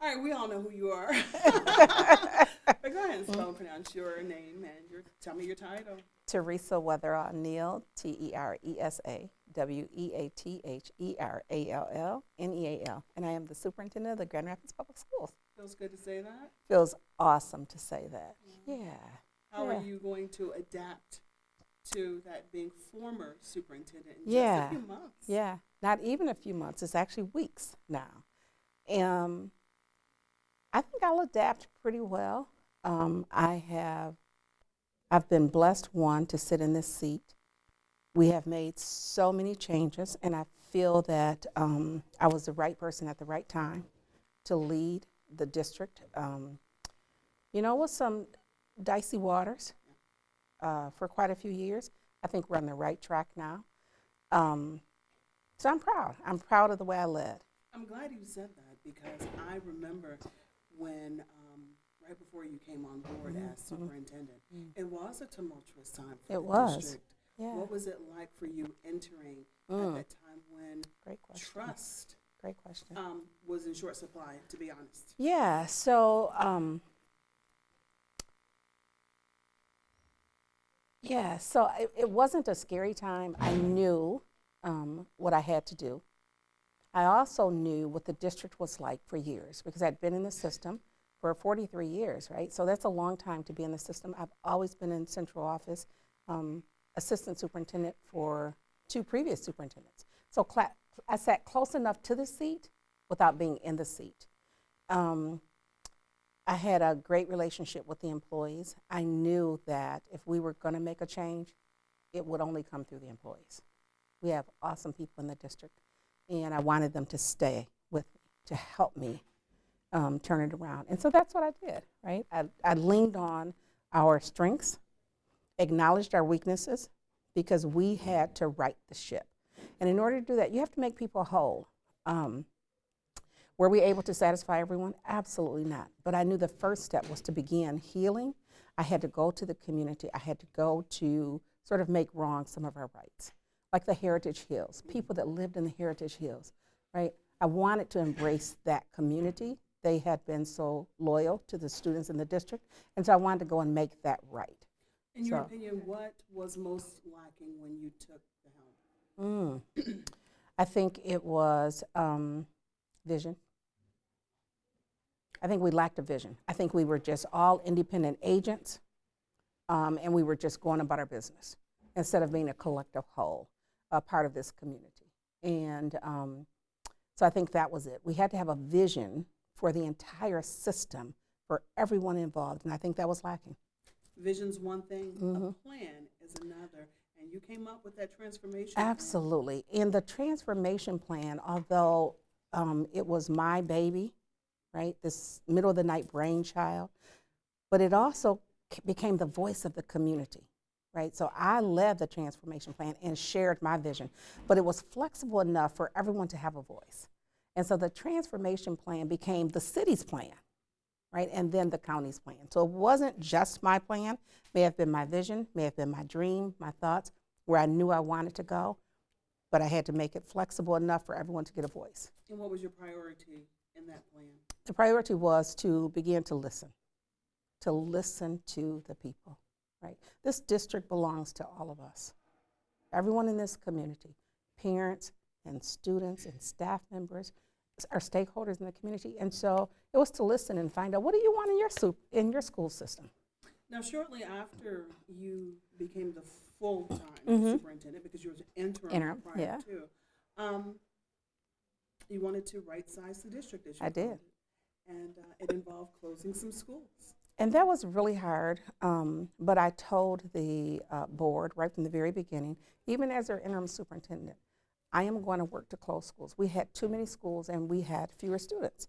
All right, we all know who you are. But go ahead and spell and pronounce your name and tell me your title. Teresa Weatherall Neal, Teresa Weatherall, Neal, and I am the superintendent of the Grand Rapids Public Schools. Feels good to say that. Feels awesome to say that. Yeah. How yeah. are you going to adapt to that being former superintendent in Yeah. just a few months? Yeah, not even a few months. It's actually weeks now. I think I'll adapt pretty well. I've been blessed, one, to sit in this seat. We have made so many changes, and I feel that I was the right person at the right time to lead the district. With some dicey waters for quite a few years. I think we're on the right track now. So I'm proud. I'm proud of the way I led. I'm glad you said that because I remember when, right before you came on board as superintendent, it was a tumultuous time for the district. Yeah. What was it like for you entering at that time when Great question. trust Great question. was in short supply, to be honest? Yeah, so it wasn't a scary time. I knew what I had to do. I also knew what the district was like for years because I'd been in the system for 43 years, right? So that's a long time to be in the system. I've always been in central office, assistant superintendent for 2 previous superintendents. So I sat close enough to the seat without being in the seat. I had a great relationship with the employees. I knew that if we were going to make a change, it would only come through the employees. We have awesome people in the district, and I wanted them to stay with me, to help me turn it around. And so that's what I did, right? I leaned on our strengths, acknowledged our weaknesses, because we had to right the ship. And in order to do that, you have to make people whole. Were we able to satisfy everyone? Absolutely not. But I knew the first step was to begin healing. I had to go to the community. I had to go to sort of make wrong some of our rights, like the Heritage Hills, people that lived in the Heritage Hills, right? I wanted to embrace that community. They had been so loyal to the students in the district, and so I wanted to go and make that right. In your opinion, what was most lacking when you took the helm? I think it was vision. I think we lacked a vision. I think we were just all independent agents, and we were just going about our business instead of being a collective whole, a part of this community. And so I think that was it. We had to have a vision for the entire system, for everyone involved, and I think that was lacking. Vision's one thing, a plan is another, and you came up with that transformation Absolutely. And the transformation plan, although it was my baby, right, this middle of the night brainchild, but it also became the voice of the community, right? So I led the transformation plan and shared my vision, but it was flexible enough for everyone to have a voice. And so the transformation plan became the city's plan, right, and then the county's plan. So it wasn't just my plan, may have been my vision, may have been my dream, my thoughts, where I knew I wanted to go, but I had to make it flexible enough for everyone to get a voice. And what was your priority in that plan? The priority was to begin to listen to the people, right? This district belongs to all of us, everyone in this community, parents and students and staff members, our stakeholders in the community. And so it was to listen and find out, what do you want in your school system? Now, shortly after you became the full-time superintendent, because you were interim prior to, you wanted to right-size the district, as you I did. And it involved closing some schools. And that was really hard, but I told the board right from the very beginning, even as their interim superintendent, I am going to work to close schools. We had too many schools and we had fewer students.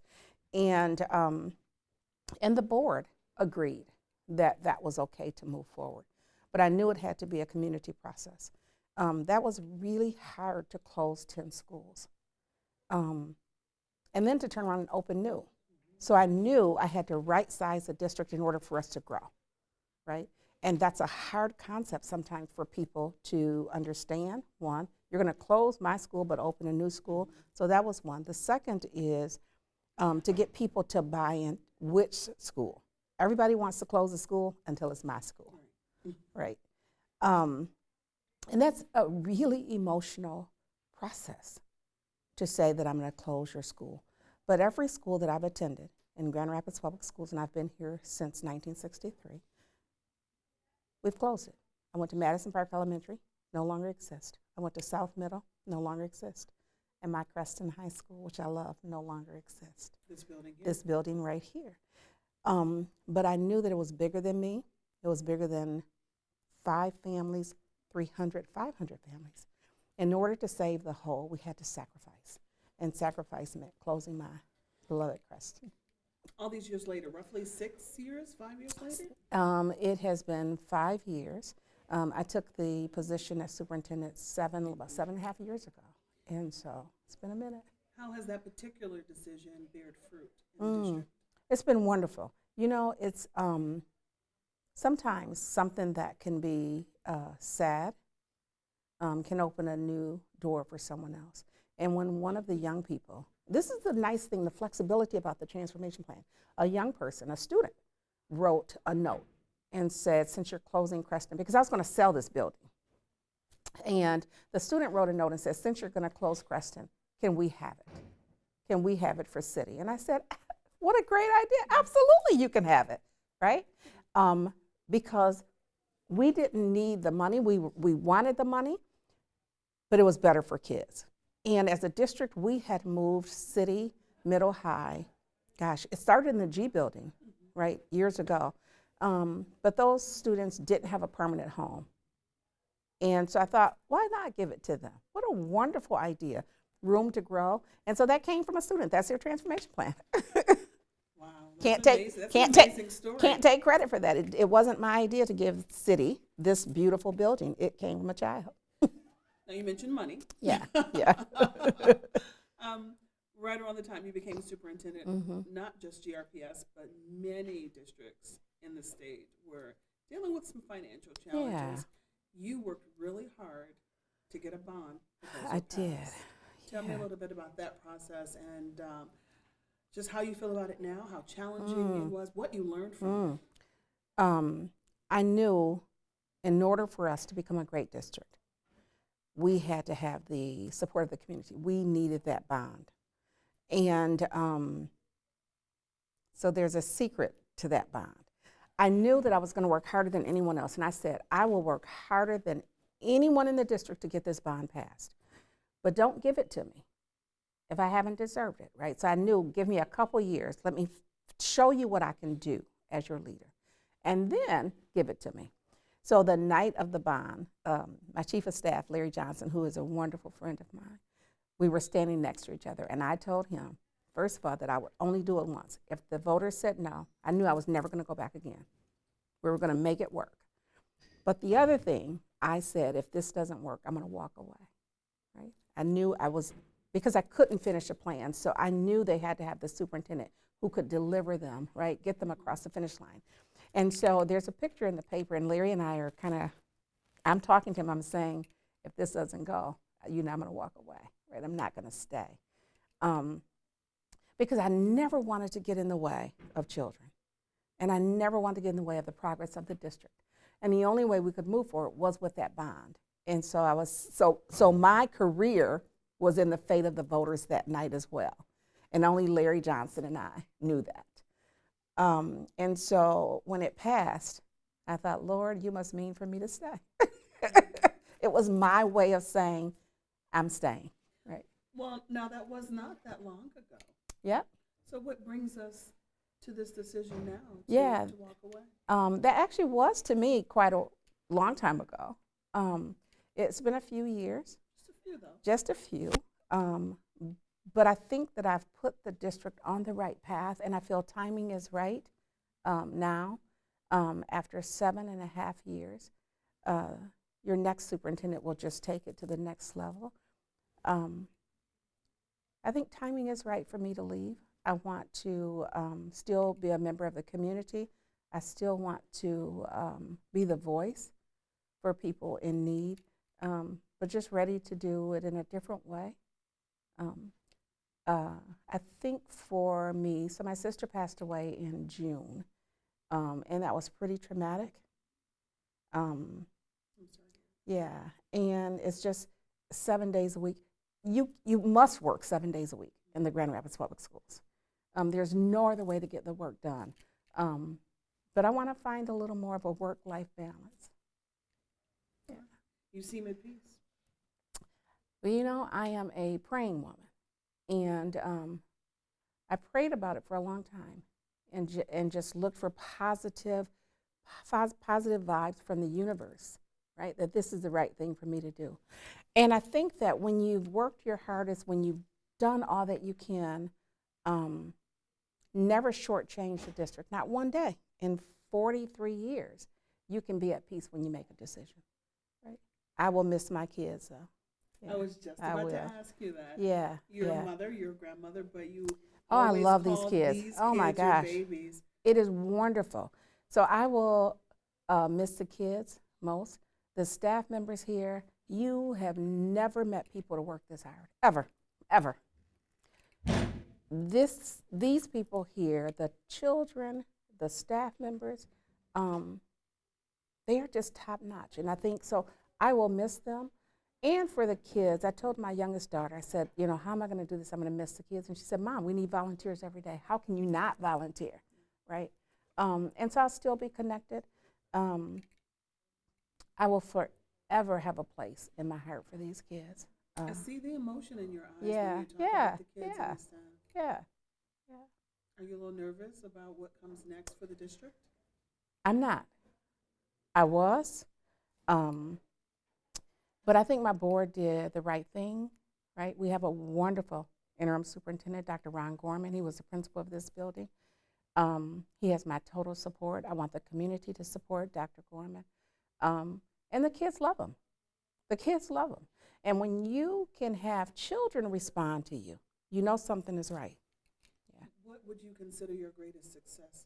And the board agreed that that was okay to move forward. But I knew it had to be a community process. That was really hard to close 10 schools. And then to turn around and open new. So I knew I had to right-size the district in order for us to grow, right? And that's a hard concept sometimes for people to understand. One, you're going to close my school but open a new school. So that was one. The second is to get people to buy in which school. Everybody wants to close the school until it's my school, right? And that's a really emotional process to say that I'm going to close your school. But every school that I've attended in Grand Rapids Public Schools, and I've been here since 1963, we've closed it. I went to Madison Park Elementary, no longer exists. I went to South Middle, no longer exists. And my Creston High School, which I love, no longer exists. This building here? This building right here. But I knew that it was bigger than me. It was bigger than 5 families, 300, 500 families. In order to save the whole, we had to sacrifice. And sacrifice meant closing my beloved Creston. All these years later, roughly 6 years, 5 years later? It has been 5 years. I took the position as superintendent about 7.5 years ago. And so it's been a minute. How has that particular decision bared fruit in the district? It's been wonderful. You know, it's sometimes something that can be sad can open a new door for someone else. And when one of the young people, this is the nice thing, the flexibility about the transformation plan. A young person, a student, wrote a note and said, since you're closing Creston, because I was going to sell this building. And the student wrote a note and said, since you're going to close Creston, can we have it? Can we have it for city? And I said, what a great idea. Absolutely, you can have it, right? Because we didn't need the money. We wanted the money, but it was better for kids. And as a district, we had moved city, middle, high. Gosh, it started in the G building, right, years ago. But those students didn't have a permanent home. And so I thought, why not give it to them? What a wonderful idea, room to grow. And so that came from a student. That's their transformation plan. Wow, Can't take credit for that. It wasn't my idea to give the city this beautiful building. It came from a child. Now you mentioned money. Yeah, yeah. Right around the time you became superintendent, not just GRPS, but many districts in the state were dealing with some financial challenges. Yeah. You worked really hard to get a bond. I did. Tell me a little bit about that process and just how you feel about it now, how challenging it was, what you learned from it. I knew in order for us to become a great district, we had to have the support of the community. We needed that bond. And so there's a secret to that bond. I knew that I was going to work harder than anyone else, and I said, I will work harder than anyone in the district to get this bond passed. But don't give it to me if I haven't deserved it, right? So I knew, give me a couple years. Let me show you what I can do as your leader, and then give it to me. So the night of the bond, my chief of staff, Larry Johnson, who is a wonderful friend of mine, we were standing next to each other, and I told him, first of all, that I would only do it once. If the voters said no, I knew I was never going to go back again. We were going to make it work. But the other thing, I said, if this doesn't work, I'm going to walk away, right? I knew I was, because I couldn't finish a plan, so I knew they had to have the superintendent who could deliver them, right, get them across the finish line. And so there's a picture in the paper, and Larry and I are kind of, I'm talking to him, I'm saying, if this doesn't go, you know, I'm going to walk away, right? I'm not going to stay. Because I never wanted to get in the way of children. And I never wanted to get in the way of the progress of the district. And the only way we could move forward was with that bond. And so I was, so my career was in the fate of the voters that night as well. And only Larry Johnson and I knew that. And so when it passed, I thought, Lord, you must mean for me to stay. It was my way of saying, I'm staying, right? Well, now that was not that long ago. Yep. So what brings us to this decision now to walk away? That actually was, to me, quite a long time ago. It's been a few years. Just a few, though. Just a few. But I think that I've put the district on the right path, and I feel timing is right now. After 7.5 years, your next superintendent will just take it to the next level. I think timing is right for me to leave. I want to still be a member of the community. I still want to be the voice for people in need, but just ready to do it in a different way. I think for me, so my sister passed away in June, and that was pretty traumatic. Um, I'm sorry. yeah, and it's just 7 days a week. You must work 7 days a week in the Grand Rapids Public Schools. There's no other way to get the work done. But I want to find a little more of a work-life balance. Yeah. You seem at peace. Well, you know, I am a praying woman, and I prayed about it for a long time, and just looked for positive vibes from the universe, right? That this is the right thing for me to do. And I think that when you've worked your hardest, when you've done all that you can, never shortchange the district, not one day. In 43 years, you can be at peace when you make a decision, right? I will miss my kids, though. Yeah, I was just about to ask you that. Yeah. You're a mother, you're a grandmother, but you I love these kids. kids. Oh my gosh. Your babies. It is wonderful. So I will miss the kids most. The staff members here, you have never met people to work this hard, ever, ever. These people here, the children, the staff members, they are just top notch. And I think so I will miss them. And for the kids, I told my youngest daughter, I said, you know, how am I going to do this? I'm going to miss the kids. And she said, Mom, we need volunteers every day. How can you not volunteer, right? And so I'll still be connected. I will forever have a place in my heart for these kids. I see the emotion in your eyes Yeah, when you talk yeah, about the kids yeah, and the staff. yeah, yeah. Are you a little nervous about what comes next for the district? I'm not. I was. But I think my board did the right thing, right? We have a wonderful interim superintendent, Dr. Ron Gorman. He was the principal of this building. He has my total support. I want the community to support Dr. Gorman. And the kids love him. The kids love him. And when you can have children respond to you, you know something is right. Yeah. What would you consider your greatest successes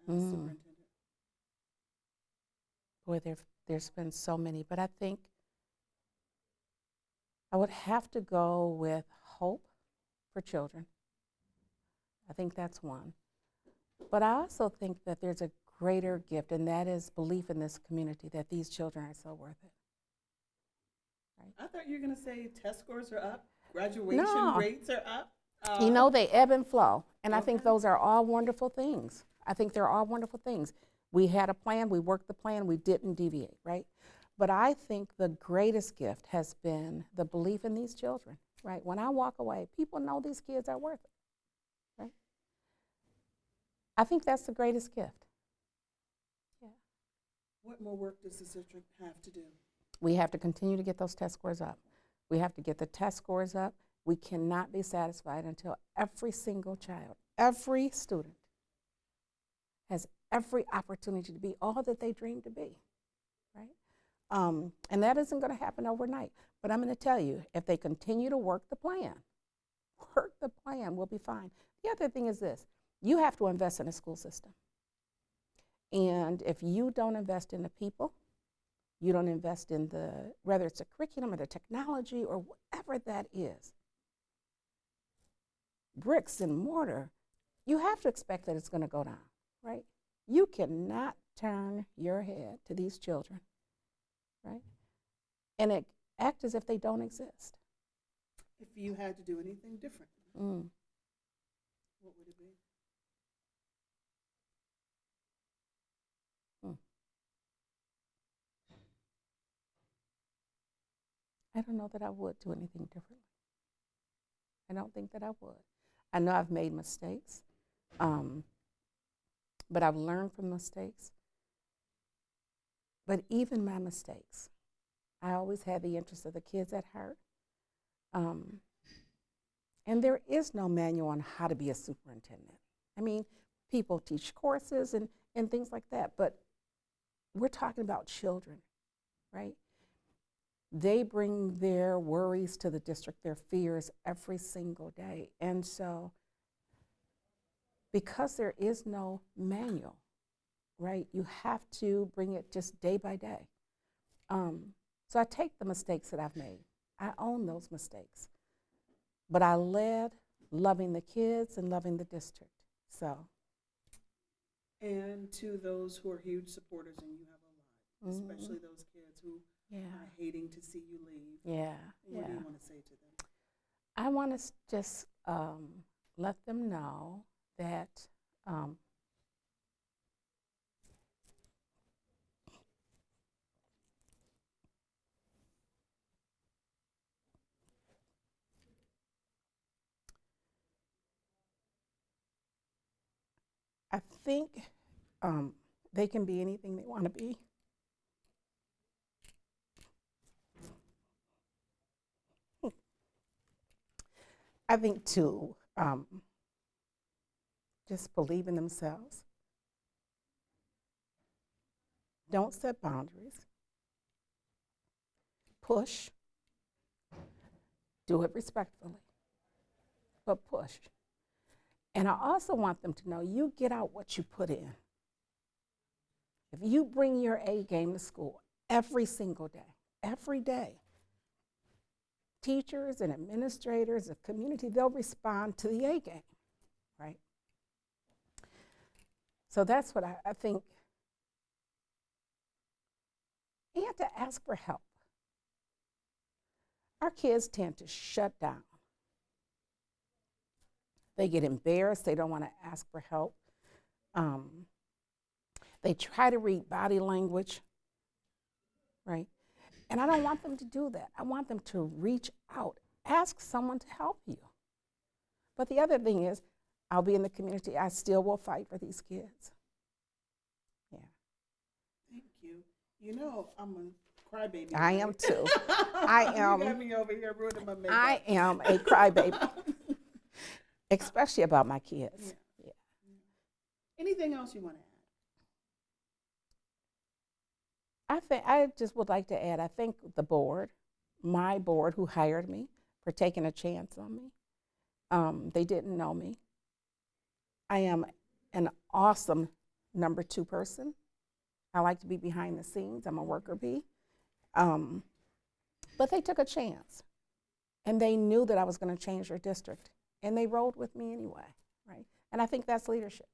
as superintendent? Boy, there's been so many, but I think I would have to go with hope for children. I think that's one. But I also think that there's a greater gift, and that is belief in this community that these children are so worth it. Right? I thought you were going to say test scores are up, graduation rates are up. You know, they ebb and flow, and I think those are all wonderful things. I think they're all wonderful things. We had a plan, we worked the plan, we didn't deviate, right? But I think the greatest gift has been the belief in these children, right? When I walk away, people know these kids are worth it, right? I think that's the greatest gift. Yeah. What more work does the district have to do? We have to continue to get those test scores up. We have to get the test scores up. We cannot be satisfied until every single child, every student has every opportunity to be all that they dream to be, right? And that isn't going to happen overnight. But I'm going to tell you, if they continue to work the plan, we'll be fine. The other thing is this. You have to invest in a school system. And if you don't invest in the people, you don't invest in whether it's a curriculum or the technology or whatever that is, bricks and mortar, you have to expect that it's going to go down, right? You cannot turn your head to these children, right? And act as if they don't exist. If you had to do anything different, what would it be? I don't know that I would do anything differently. I don't think that I would. I know I've made mistakes, but I've learned from mistakes. But even my mistakes, I always had the interest of the kids at heart. And there is no manual on how to be a superintendent. I mean, people teach courses and things like that, but we're talking about children, right? They bring their worries to the district, their fears every single day. And so, because there is no manual, right, you have to bring it just day by day. So I take the mistakes that I've made. I own those mistakes. But I led loving the kids and loving the district. So. And to those who are huge supporters, and you have a lot, especially those kids who are hating to see you leave. Yeah. What do you want to say to them? I want to just let them know that I think they can be anything they want to be. I think to just believe in themselves. Don't set boundaries. Push. Do it respectfully, but push. And I also want them to know you get out what you put in. If you bring your A game to school every single day, every day, teachers and administrators, the community, they'll respond to the A game, right? So that's what I think. You have to ask for help. Our kids tend to shut down. They get embarrassed. They don't want to ask for help. They try to read body language, right? And I don't want them to do that. I want them to reach out, ask someone to help you. But the other thing is, I'll be in the community. I still will fight for these kids. Yeah. Thank you. You know, I'm a crybaby. I am too. I am. You got me over here ruining my makeup. I am a crybaby, especially about my kids. Yeah. Anything else you want to add? I just would like to add, I thank the board, my board who hired me, for taking a chance on me. They didn't know me. I am an awesome number 2 person. I like to be behind the scenes. I'm a worker bee. But they took a chance. And they knew that I was going to change their district. And they rolled with me anyway, right? And I think that's leadership.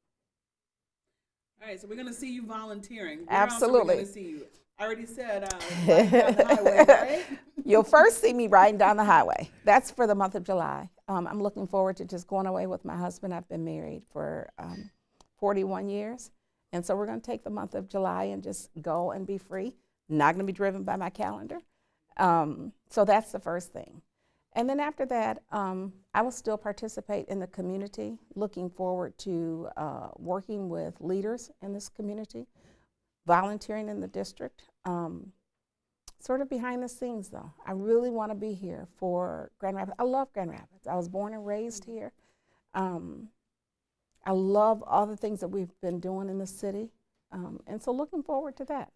All right, so we're going to see you volunteering. Where Absolutely. else are we going to see you? I already said riding down the highway, right? You'll first see me riding down the highway. That's for the month of July. I'm looking forward to just going away with my husband. I've been married for 41 years. And so we're going to take the month of July and just go and be free. Not going to be driven by my calendar. So that's the first thing. And then after that, I will still participate in the community, looking forward to working with leaders in this community, volunteering in the district, sort of behind the scenes though. I really want to be here for Grand Rapids. I love Grand Rapids. I was born and raised here. I love all the things that we've been doing in the city, and so looking forward to that.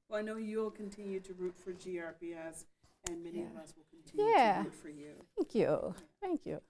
Well, I know you'll continue to root for GRPS, and many of us will continue to root for you. Thank you. Thank you.